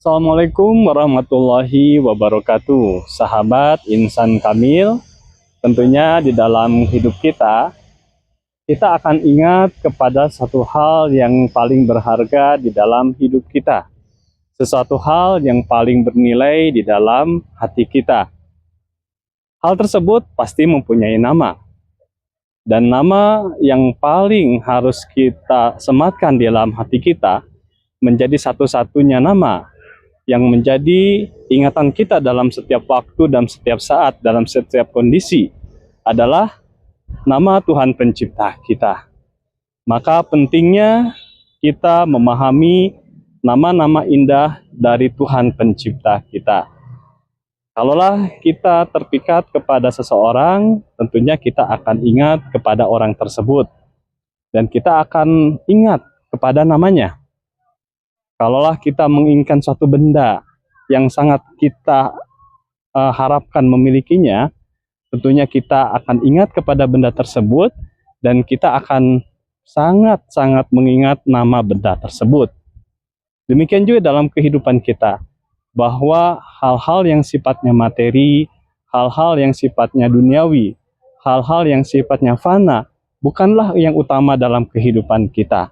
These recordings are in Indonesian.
Assalamualaikum warahmatullahi wabarakatuh. Sahabat insan kamil, tentunya di dalam hidup kita akan ingat kepada satu hal yang paling berharga di dalam hidup kita. Sesuatu hal yang paling bernilai di dalam hati kita. Hal tersebut pasti mempunyai nama. Dan nama yang paling harus kita sematkan di dalam hati kita menjadi satu-satunya nama yang menjadi ingatan kita dalam setiap waktu dan setiap saat, dalam setiap kondisi adalah nama Tuhan pencipta kita. Maka pentingnya kita memahami nama-nama indah dari Tuhan pencipta kita. Kalaulah kita terpikat kepada seseorang, tentunya kita akan ingat kepada orang tersebut. Dan kita akan ingat kepada namanya. Kalaulah kita menginginkan suatu benda yang sangat kita harapkan memilikinya, tentunya kita akan ingat kepada benda tersebut dan kita akan sangat-sangat mengingat nama benda tersebut. Demikian juga dalam kehidupan kita, bahwa hal-hal yang sifatnya materi, hal-hal yang sifatnya duniawi, hal-hal yang sifatnya fana, bukanlah yang utama dalam kehidupan kita.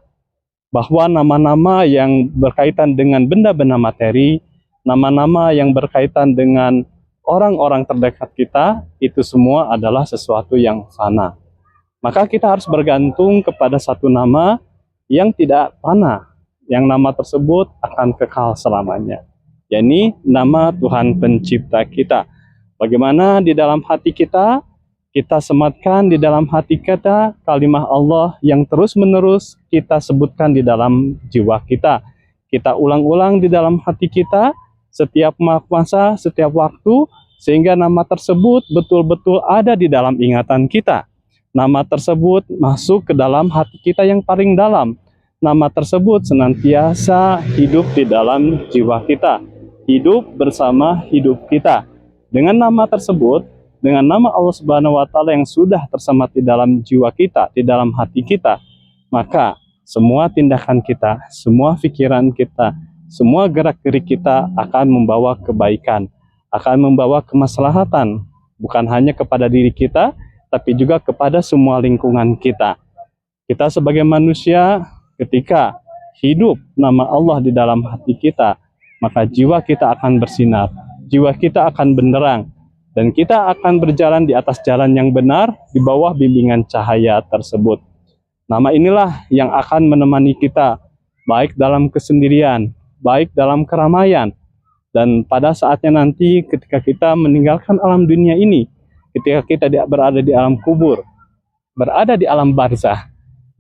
Bahwa nama-nama yang berkaitan dengan benda-benda materi, nama-nama yang berkaitan dengan orang-orang terdekat kita, itu semua adalah sesuatu yang fana. Maka kita harus bergantung kepada satu nama yang tidak fana, yang nama tersebut akan kekal selamanya. yakni nama Tuhan pencipta kita. Bagaimana di dalam hati kita sematkan di dalam hati kita kalimah Allah yang terus-menerus kita sebutkan di dalam jiwa kita. Kita ulang-ulang di dalam hati kita setiap masa, setiap waktu, sehingga nama tersebut betul-betul ada di dalam ingatan kita. Nama tersebut masuk ke dalam hati kita yang paling dalam. Nama tersebut senantiasa hidup di dalam jiwa kita. Hidup bersama hidup kita. Dengan nama tersebut, dengan nama Allah Subhanahu wa Ta'ala yang sudah tersemat di dalam jiwa kita, di dalam hati kita, maka semua tindakan kita, semua pikiran kita, semua gerak-gerik kita akan membawa kebaikan, akan membawa kemaslahatan, bukan hanya kepada diri kita, tapi juga kepada semua lingkungan kita. Kita sebagai manusia, ketika hidup nama Allah di dalam hati kita, maka jiwa kita akan bersinar, jiwa kita akan benderang, dan kita akan berjalan di atas jalan yang benar di bawah bimbingan cahaya tersebut. Nama inilah yang akan menemani kita, baik dalam kesendirian, baik dalam keramaian, dan pada saatnya nanti ketika kita meninggalkan alam dunia ini, ketika kita berada di alam kubur, berada di alam barzah,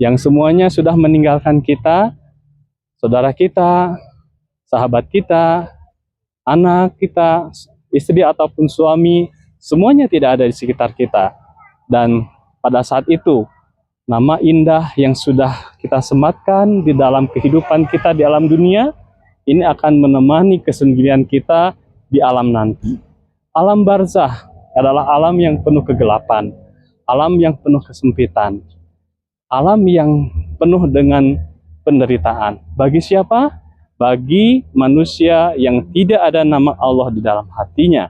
yang semuanya sudah meninggalkan kita, saudara kita, sahabat kita, anak kita, istri ataupun suami, semuanya tidak ada di sekitar kita. Dan pada saat itu, nama indah yang sudah kita sematkan di dalam kehidupan kita di alam dunia, ini akan menemani kesendirian kita di alam nanti. Alam barzah adalah alam yang penuh kegelapan, alam yang penuh kesempitan, alam yang penuh dengan penderitaan. Bagi siapa? Bagi manusia yang tidak ada nama Allah di dalam hatinya.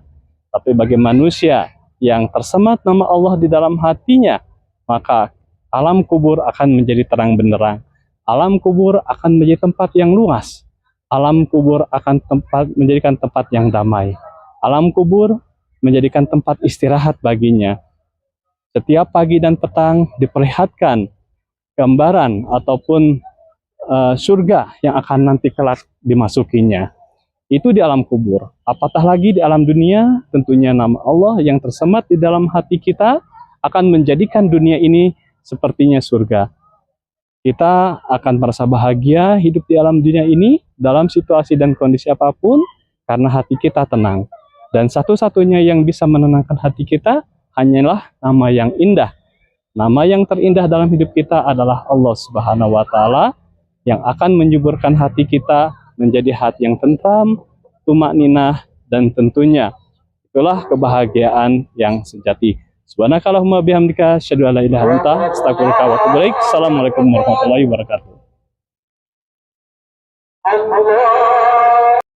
Tapi bagi manusia yang tersemat nama Allah di dalam hatinya, maka alam kubur akan menjadi terang benderang. Alam kubur akan menjadi tempat yang luas. Alam kubur akan menjadikan tempat yang damai. Alam kubur menjadikan tempat istirahat baginya. Setiap pagi dan petang diperlihatkan gambaran ataupun surga yang akan nanti kelak dimasukinya. Itu di alam kubur. Apatah lagi di alam dunia, tentunya nama Allah yang tersemat di dalam hati kita akan menjadikan dunia ini sepertinya surga. Kita akan merasa bahagia hidup di alam dunia ini dalam situasi dan kondisi apapun karena hati kita tenang. Dan satu-satunya yang bisa menenangkan hati kita hanyalah nama yang indah. Nama yang terindah dalam hidup kita adalah Allah Subhanahu wa Ta'ala, yang akan menyuburkan hati kita menjadi hati yang tentram, tumakninah, dan tentunya itulah kebahagiaan yang sejati. Subhanakallahumma bihamdika asyhadu an la ilaha illa anta astaghfiruka wa atubu ilaik. Assalamualaikum warahmatullahi wabarakatuh.